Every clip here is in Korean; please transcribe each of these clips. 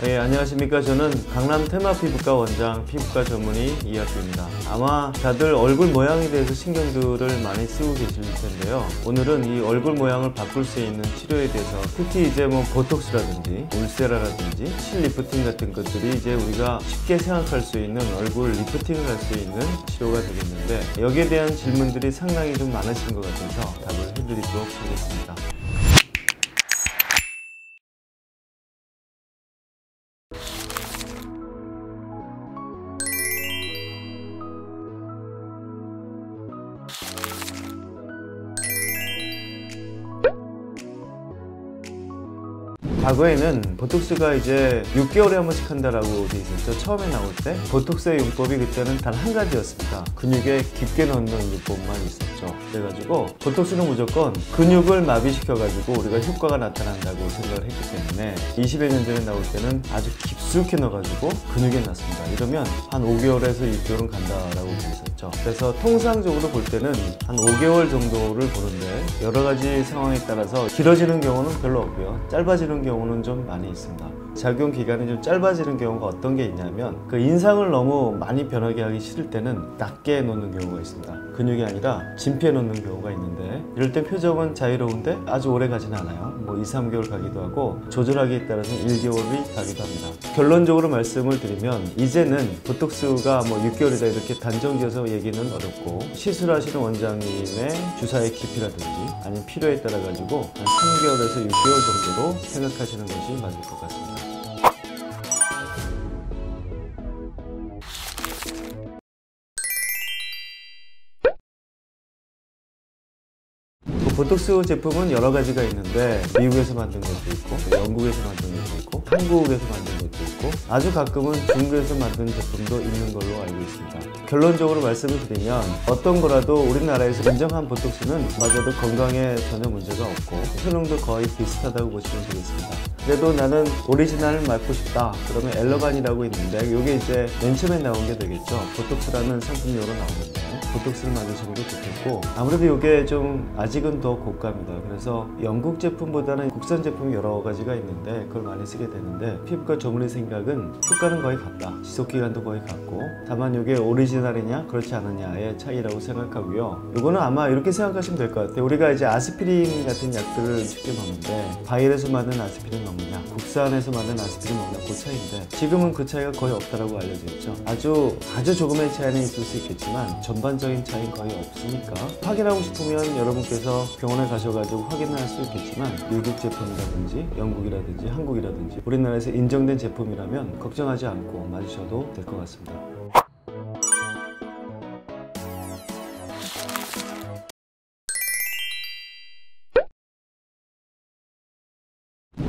네, 안녕하십니까. 저는 강남 테마피부과 원장 피부과 전문의 이학규입니다. 아마 다들 얼굴 모양에 대해서 신경들을 많이 쓰고 계실 텐데요. 오늘은 이 얼굴 모양을 바꿀 수 있는 치료에 대해서 특히 이제 보톡스라든지 울세라라든지 실 리프팅 같은 것들이 이제 우리가 쉽게 생각할 수 있는 얼굴 리프팅을 할 수 있는 치료가 되겠는데, 여기에 대한 질문들이 상당히 좀 많으신 것 같아서 답을 해드리도록 하겠습니다. 과거에는 보톡스가 이제 6개월에 한 번씩 한다라고 돼 있었죠. 처음에 나올 때 보톡스의 용법이 그때는 단 한 가지였습니다. 근육에 깊게 넣는 요법만 있었죠. 그래가지고 보톡스는 무조건 근육을 마비시켜가지고 우리가 효과가 나타난다고 생각을 했기 때문에 20여 년 전에 나올 때는 아주 깊숙이 넣어가지고 근육에 넣습니다. 이러면 한 5개월에서 6개월은 간다라고 돼 있었죠. 그래서 통상적으로 볼 때는 한 5개월 정도를 보는데, 여러 가지 상황에 따라서 길어지는 경우는 별로 없고요, 짧아지는 경우는 좀 많이 있습니다. 작용 기간이 좀 짧아지는 경우가 어떤 게 있냐면, 그 인상을 너무 많이 변하게 하기 싫을 때는 낮게 놓는 경우가 있습니다. 근육이 아니라 진피에 놓는 경우가 있는데, 이럴 땐 표정은 자유로운데 아주 오래 가진 않아요. 2, 3개월 가기도 하고 조절하기에 따라서는 1개월이 가기도 합니다. 결론적으로 말씀을 드리면, 이제는 보톡스가 6개월이다 이렇게 단정지어서 얘기는 어렵고, 시술하시는 원장님의 주사의 깊이라든지 아니면 필요에 따라 가지고 한 3개월에서 6개월 정도로 생각하시는 것이 맞을 것 같습니다. 보톡스 제품은 여러 가지가 있는데, 미국에서 만든 것도 있고, 영국에서 만든 것도 있고, 한국에서 만든 것도 있고, 아주 가끔은 중국에서 만든 제품도 있는 걸로 알고 있습니다. 결론적으로 말씀을 드리면, 어떤 거라도 우리나라에서 인정한 보톡스는 맞아도 건강에 전혀 문제가 없고 효능도 거의 비슷하다고 보시면 되겠습니다. 그래도 나는 오리지널을 맞고 싶다 그러면 엘러반이라고 있는데, 이게 이제 맨 처음에 나온 게 되겠죠. 보톡스라는 상품명으로 나오는데, 보톡스를 맞으시는 게 좋겠고, 아무래도 이게 좀 아직은 더 고가입니다. 그래서 영국 제품보다는 국산 제품이 여러 가지가 있는데 그걸 많이 쓰게 되는데, 피부과 전문의 생각은 효과는 거의 같다, 지속기간도 거의 같고, 다만 이게 오리지널이냐 그렇지 않느냐의 차이라고 생각하고요. 이거는 아마 이렇게 생각하시면 될 것 같아요. 우리가 이제 아스피린 같은 약들을 쉽게 먹는데, 바이올에서 만든 아스피린 먹느냐 국산에서 만든 아스피린 먹느냐, 그 차이인데, 지금은 그 차이가 거의 없다라고 알려져 있죠. 아주 조금의 차이는 있을 수 있겠지만 전반적인 차이는 거의 없으니까, 확인하고 싶으면 여러분께서 병원에 가셔가지고 확인을 할 수 있겠지만, 미국 제품이라든지 영국이라든지 한국이라든지 우리나라에서 인정된 제품이라면 걱정하지 않고 맞으셔도 될 것 같습니다.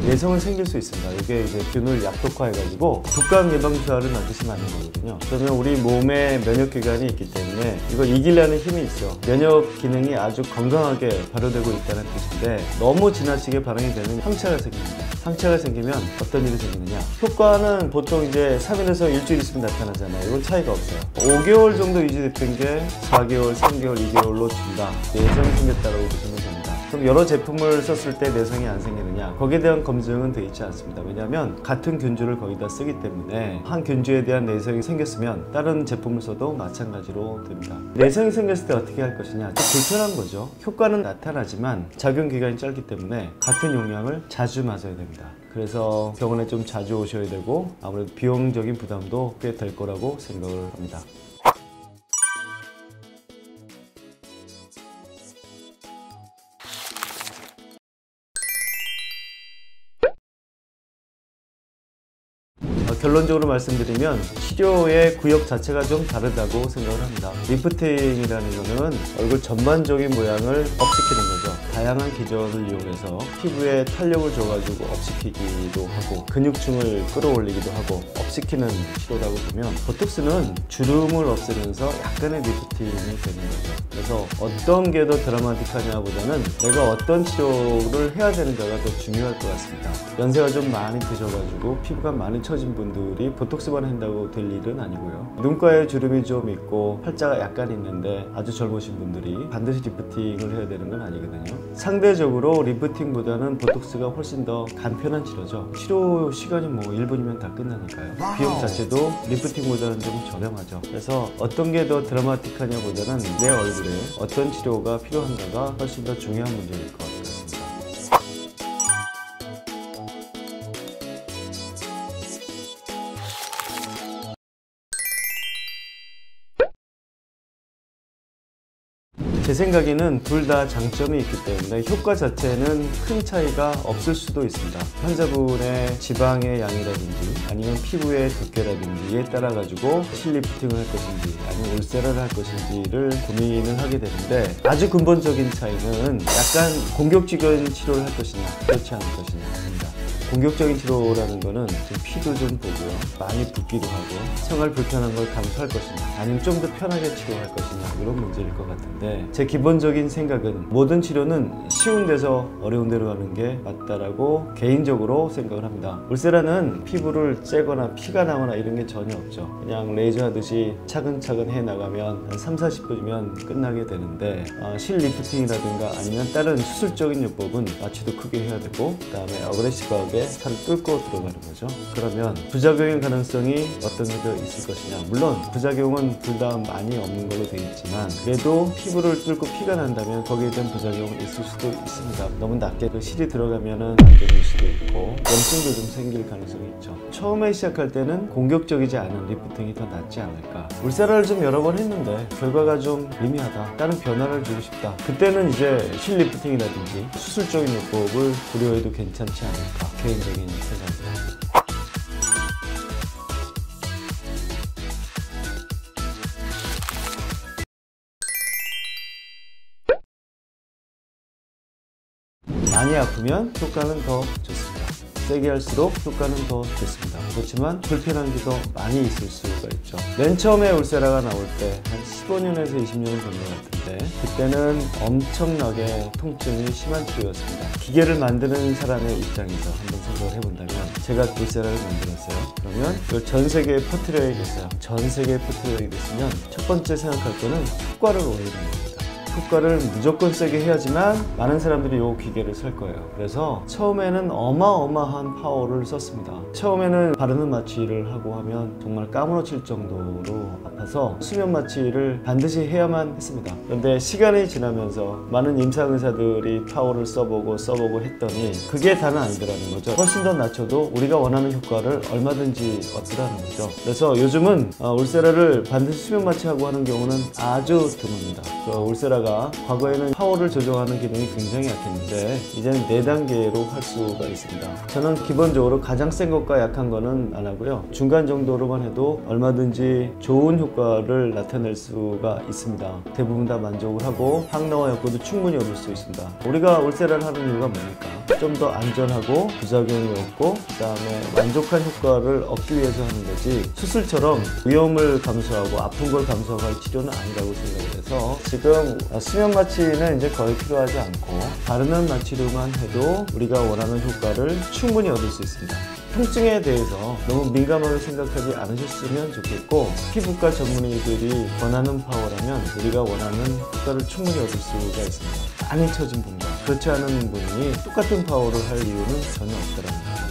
내성은 생길 수 있습니다. 이게 이제 균을 약독화해가지고 독감 예방주사를 맞으시 맞는 거거든요. 그러면 우리 몸에 면역기관이 있기 때문에 이걸 이기려는 힘이 있죠. 면역 기능이 아주 건강하게 발효되고 있다는 뜻인데, 너무 지나치게 발현이 되면 항체가 생깁니다. 항체가 생기면 어떤 일이 생기느냐, 효과는 보통 이제 3일에서 일주일 있으면 나타나잖아요. 이건 차이가 없어요. 5개월 정도 유지됐던 게 4개월, 3개월, 2개월로 준다. 내성이 생겼다고 보시면 됩니다. 그럼 여러 제품을 썼을 때 내성이 안 생기느냐, 거기에 대한 검증은 되어 있지 않습니다. 왜냐하면 같은 균주를 거기다 쓰기 때문에 한 균주에 대한 내성이 생겼으면 다른 제품을 써도 마찬가지로 됩니다. 내성이 생겼을 때 어떻게 할 것이냐, 좀 불편한 거죠. 효과는 나타나지만 작용 기간이 짧기 때문에 같은 용량을 자주 맞아야 됩니다. 그래서 병원에 좀 자주 오셔야 되고, 아무래도 비용적인 부담도 꽤 될 거라고 생각을 합니다. 결론적으로 말씀드리면, 치료의 구역 자체가 좀 다르다고 생각을 합니다. 리프팅이라는 거는 얼굴 전반적인 모양을 업시키는 거죠. 다양한 기전을 이용해서 피부에 탄력을 줘가지고 업시키기도 하고, 근육층을 끌어올리기도 하고 업시키는 치료라고 보면, 보톡스는 주름을 없애면서 약간의 리프팅이 되는 거죠. 그래서 어떤 게 더 드라마틱하냐 보다는 내가 어떤 치료를 해야 되는가가 더 중요할 것 같습니다. 연세가 좀 많이 드셔가지고 피부가 많이 처진 분들이 보톡스만 한다고 될 일은 아니고요. 눈가에 주름이 좀 있고 팔자가 약간 있는데 아주 젊으신 분들이 반드시 리프팅을 해야 되는 건 아니거든요. 상대적으로 리프팅보다는 보톡스가 훨씬 더 간편한 치료죠. 치료 시간이 뭐 1분이면 다 끝나니까요. 비용 자체도 리프팅보다는 좀 저렴하죠. 그래서 어떤 게 더 드라마틱하냐보다는 내 얼굴에 어떤 치료가 필요한가가 훨씬 더 중요한 문제일 것 같습니다. 제 생각에는 둘 다 장점이 있기 때문에 효과 자체는 큰 차이가 없을 수도 있습니다. 환자분의 지방의 양이라든지 아니면 피부의 두께라든지에 따라 가지고 실리프팅을 할 것인지 아니면 울세라를 할 것인지를 고민을 하게 되는데, 아주 근본적인 차이는 약간 공격적인 치료를 할 것이냐 그렇지 않을 것이냐입니다. 공격적인 치료라는 거는 좀 피도 좀 보고요, 많이 붓기도 하고 생활 불편한 걸 감수할 것이냐 아니면 좀 더 편하게 치료할 것이냐 이런 문제일 것 같은데, 제 기본적인 생각은 모든 치료는 쉬운 데서 어려운 데로 가는 게 맞다라고 개인적으로 생각을 합니다. 울세라는 피부를 째거나 피가 나거나 이런 게 전혀 없죠. 그냥 레이저 하듯이 차근차근 해 나가면 한 3-40분이면 끝나게 되는데, 실리프팅이라든가 아니면 다른 수술적인 요법은 마취도 크게 해야 되고 그 다음에 어그레시브하게 살을 뚫고 들어가는 거죠. 그러면 부작용의 가능성이 어떤 게 더 있을 것이냐, 물론 부작용은 둘 다 많이 없는 걸로 되어 있지만 그래도 피부를 뚫고 피가 난다면 거기에 대한 부작용은 있을 수도 있습니다. 너무 낮게 그 실이 들어가면은 안 되는 수도 있고 염증도 좀 생길 가능성이 있죠. 처음에 시작할 때는 공격적이지 않은 리프팅이 더 낫지 않을까. 울세라를 좀 여러 번 했는데 결과가 좀 미미하다, 다른 변화를 주고 싶다, 그때는 이제 실리프팅이라든지 수술적인 요법을 고려해도 괜찮지 않을까, 개인적인 생각입니다. 많이 아프면 효과는 더 좋습니다. 세게 할수록 효과는 더 좋습니다. 그렇지만 불편한 게 더 많이 있을 수가 있죠. 맨 처음에 울세라가 나올 때 한 15년에서 20년 전 것 같은데, 그때는 엄청나게 통증이 심한 치료였습니다. 기계를 만드는 사람의 입장에서 한번 생각을 해본다면, 제가 울세라를 만들었어요. 그러면 이걸 전 세계에 퍼뜨려야겠어요. 전 세계에 퍼뜨려야겠으면 첫 번째 생각할 거는 효과를 올리는 겁니다. 효과를 무조건 세게 해야지만 많은 사람들이 이 기계를 살 거예요. 그래서 처음에는 어마어마한 파워를 썼습니다. 처음에는 바르는 마취를 하고 하면 정말 까무러칠 정도로 아파서 수면 마취를 반드시 해야만 했습니다. 그런데 시간이 지나면서 많은 임상의사들이 파워를 써보고 했더니 그게 다는 아니더라는 거죠. 훨씬 더 낮춰도 우리가 원하는 효과를 얼마든지 얻더라는 거죠. 그래서 요즘은 울세라를 반드시 수면 마취하고 하는 경우는 아주 드뭅니다. 울세라 과거에는 파워를 조정하는 기능이 굉장히 약했는데 이제는 4단계로 할 수가 있습니다. 저는 기본적으로 가장 센 것과 약한 거는 안 하고요, 중간 정도로만 해도 얼마든지 좋은 효과를 나타낼 수가 있습니다. 대부분 다 만족을 하고 항노화 효과도 충분히 얻을 수 있습니다. 우리가 울세라를 하는 이유가 뭡니까? 좀 더 안전하고 부작용이 없고 그 다음에 만족한 효과를 얻기 위해서 하는 거지, 수술처럼 위험을 감소하고 아픈 걸 감소할 치료는 아니라고 생각을 해서 지금 수면 마취는 이제 거의 필요하지 않고 바르는 마취로만 해도 우리가 원하는 효과를 충분히 얻을 수 있습니다. 통증에 대해서 너무 민감하게 생각하지 않으셨으면 좋겠고, 피부과 전문의들이 원하는 파워라면 우리가 원하는 효과를 충분히 얻을 수가 있습니다. 많이 처진 분과 그렇지 않은 분이 똑같은 파워를 할 이유는 전혀 없다는 거죠.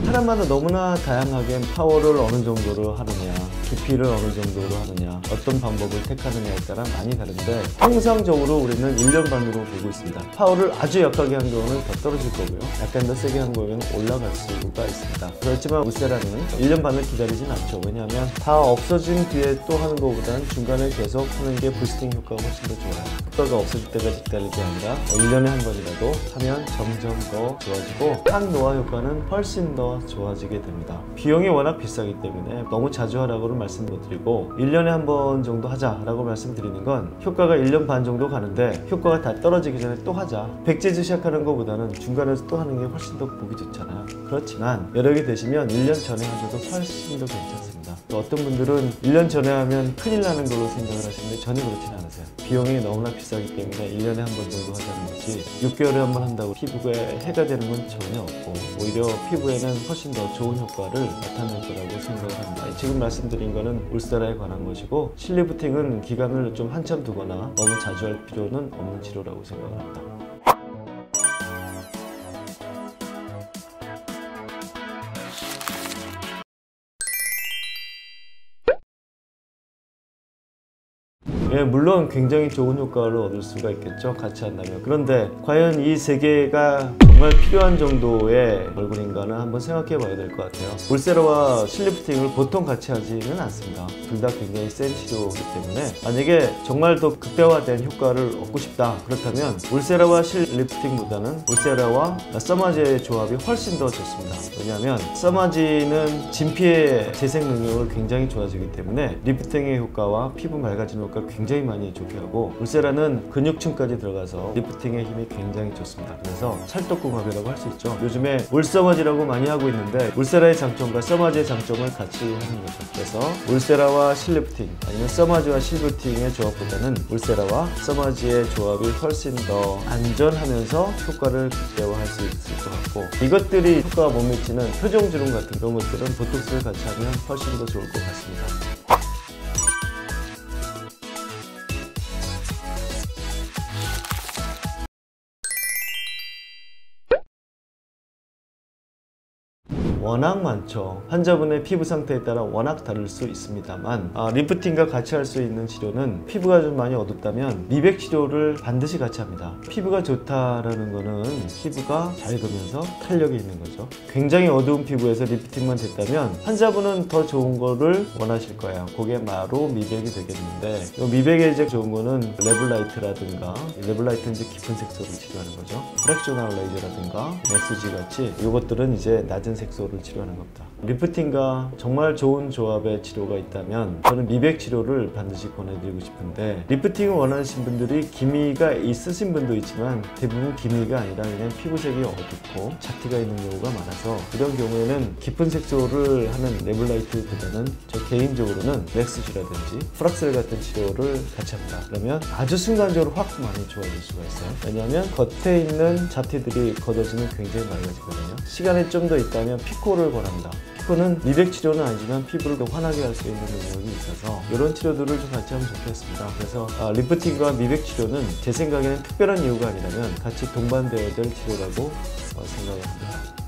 사람마다 너무나 다양하게 파워를 어느 정도로 하느냐, 깊이를 어느 정도로 하느냐, 어떤 방법을 택하느냐에 따라 많이 다른데, 통상적으로 우리는 1년 반으로 보고 있습니다. 파워를 아주 약하게 한 경우는 더 떨어질 거고요, 약간 더 세게 한 경우는 올라갈 수가 있습니다. 그렇지만 울세라는 1년 반을 기다리진 않죠. 왜냐하면 다 없어진 뒤에 또 하는 것보다는 중간에 계속 하는 게 부스팅 효과가 훨씬 더 좋아요. 효과가 없어질 때까지 기다릴 게 아니라 1년에 한 번이라도 하면 점점 더 좋아지고 항노화 효과는 훨씬 더 좋아지게 됩니다. 비용이 워낙 비싸기 때문에 너무 자주 하라고는 말씀 못 드리고 1년에 한 번 정도 하자라고 말씀드리는 건, 효과가 1년 반 정도 가는데 효과가 다 떨어지기 전에 또 하자, 백제주 시작하는 것보다는 중간에서 또 하는 게 훨씬 더 보기 좋잖아요. 그렇지만 여력이 되시면 1년 전에 하셔도 훨씬 더 괜찮습니다. 있습니다. 또 어떤 분들은 1년 전에 하면 큰일 나는 걸로 생각을 하시는데 전혀 그렇지는 않으세요. 비용이 너무나 비싸기 때문에 1년에 한 번 정도 하자는 거지 6개월에 한 번 한다고 피부에 해가 되는 건 전혀 없고 오히려 피부에는 훨씬 더 좋은 효과를 나타낼 거라고 생각을 합니다. 지금 말씀드린 거는 울세라에 관한 것이고 실리프팅은 기간을 좀 한참 두거나 너무 자주 할 필요는 없는 치료라고 생각을 합니다. 예, 물론 굉장히 좋은 효과를 얻을 수가 있겠죠. 같이 한다면. 그런데 과연 이 세 개가 정말 필요한 정도의 얼굴인가는 한번 생각해 봐야 될 것 같아요. 울세라와 실리프팅을 보통 같이 하지는 않습니다. 둘 다 굉장히 센 치료이기 때문에 만약에 정말 더 극대화된 효과를 얻고 싶다 그렇다면 울세라와 실리프팅보다는 울세라와 써마제의 조합이 훨씬 더 좋습니다. 왜냐하면 써마지는 진피의 재생 능력을 굉장히 좋아지기 때문에 리프팅의 효과와 피부 맑아지는 효과를 굉장히 많이 좋게 하고 울세라는 근육층까지 들어가서 리프팅의 힘이 굉장히 좋습니다. 그래서 찰떡궁합이라고 할 수 있죠. 요즘에 울써마지라고 많이 하고 있는데 울세라의 장점과 써마지의 장점을 같이 하는 거죠. 그래서 울세라와 실리프팅 아니면 써마지와 실리프팅의 조합보다는 울세라와 써마지의 조합이 훨씬 더 안전하면서 효과를 극대화할 수 있을 것 같고 이것들이 효과가 못 미치는 표정주름 같은 그런 것들은 보톡스를 같이 하면 훨씬 더 좋을 것 같습니다. 워낙 많죠. 환자분의 피부 상태에 따라 워낙 다를 수 있습니다만 리프팅과 같이 할 수 있는 치료는 피부가 좀 많이 어둡다면 미백 치료를 반드시 같이 합니다. 피부가 좋다라는 거는 피부가 밝으면서 탄력이 있는 거죠. 굉장히 어두운 피부에서 리프팅만 됐다면 환자분은 더 좋은 거를 원하실 거예요. 그게 바로 미백이 되겠는데 이 미백에 이제 좋은 거는 레블라이트라든가 레블라이트는 이제 깊은 색소를 치료하는 거죠. 프랙셔널 레이저라든가 맥스지 같이 이것들은 이제 낮은 색소를 치료하는 겁니다. 리프팅과 정말 좋은 조합의 치료가 있다면 저는 미백 치료를 반드시 권해드리고 싶은데 리프팅을 원하시는 분들이 기미가 있으신 분도 있지만 대부분 기미가 아니라 그냥 피부색이 어둡고 잡티가 있는 경우가 많아서 이런 경우에는 깊은 색소를 하는 레블라이트보다는 저 개인적으로는 맥스지라든지 프락셀 같은 치료를 같이 합니다. 그러면 아주 순간적으로 확 많이 좋아질 수가 있어요. 왜냐하면 겉에 있는 잡티들이 걷어지면 굉장히 맑아지거든요. 시간이 좀 더 있다면 피코를 권합니다. 피코는 미백 치료는 아니지만 피부를 더 환하게 할 수 있는 능력이 있어서 이런 치료들을 좀 같이 하면 좋겠습니다. 그래서 리프팅과 미백 치료는 제 생각에는 특별한 이유가 아니라면 같이 동반되어야 될 치료라고 생각을 합니다.